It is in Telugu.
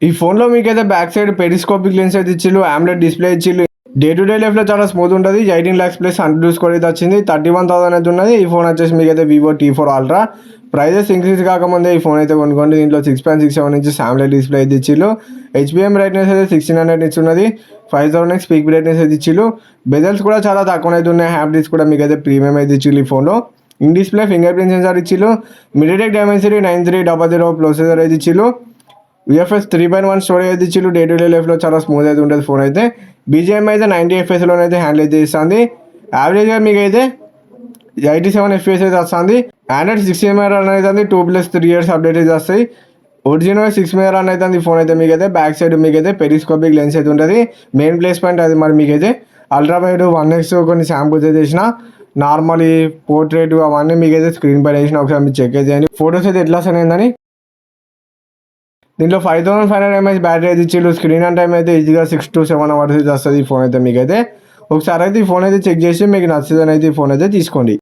ఈ ఫోన్లో మీకైతే బ్యాక్ సైడ్ పెరిస్కోపిక్ లెన్స్ అయితే ఇచ్చిళ్ళు, AMOLED డిస్ప్లే ఇచ్చిళ్ళు. డే టు డే లైఫ్లో చాలా స్మూత్ ఉంటుంది. 18 lakhs ప్లస్ 100 స్కోర్ అయితే వచ్చింది. 31,000 అయితే ఉన్నది. ఈ ఫోన్ వచ్చేసి మీకైతే Vivo T4 ultra. Prices increase కాకముందే ఈ ఫోన్ అయితే కొనుక్కోండి. దీంట్లో 6.67 ఇంచెస్ AMOLED డిస్ప్లే అయితే ఇచ్చిళ్ళు. HBM బ్రైట్నెస్ అయితే 1600 నిట్స్ ఉన్నది. 5000x పీక్ బ్రైట్నెస్ అయితే ఇచ్చిళ్ళు. బెజల్స్ కూడా చాలా తక్కువ అయితే ఉన్నాయి. హ్యాప్టిక్స్ కూడా మీకైతే ప్రీమియం అయితే ఇచ్చిళ్ళు ఈ ఫోన్లో. In display finger print sensor ఇచ్చిళ్ళు. MediaTek Dimensity 9300 ప్రాసెసర్ అయితే ఇచ్చిళ్ళు. UFS 3.1 స్టోరేజ్ అయితే ఇచ్చిళ్ళు. డే టు డే లైఫ్లో చాలా స్మూత్ అయితే ఉంటుంది ఫోన్ అయితే. BGM అయితే 90 FPS అయితే హ్యాండిల్ అయితే ఇస్తుంది. యావరేజ్గా మీకు అయితే 87 FPS అయితే వస్తుంది. Android 6 MB రన్ అవుతుంది. 2+3 years అప్డేట్ అయితే వస్తాయి. ఒరిజినల్ 6 MB రన్ అవుతుంది ఫోన్ అయితే. మీకైతే బ్యాక్ సైడ్ మీకైతే పెరిస్కోపిక్ లెన్స్ అయితే ఉంటుంది. మెయిన్ ప్లేస్ పాయింట్ అది మరి మీకైతే అల్ట్రా వైడ్ 1x కొన్ని శాంపుల్స్ అయితే వేసిన నార్మల్ పోర్ట్రేట్ అవన్నీ మీకైతే స్క్రీన్ పైన వేసిన ఒకసారి మీరు చెక్ అయితే చేయండి. ఫొటోస్ అయితే ఎట్లా వస్తాయిందని. దీంట్లో 5500 mAh బ్యాటరీ అయితే ఇచ్చిళ్ళు. స్క్రీన్ ఆన్ టైం అయితే ఈజీగా 6 to 7 hours అయితే వస్తుంది ఈ ఫోన్ అయితే మీకైతే. ఒకసారి అయితే ఈ ఫోన్ అయితే చెక్ చేసి మీకు నచ్చిందని అయితే ఈ ఫోన్ అయితే తీసుకోండి.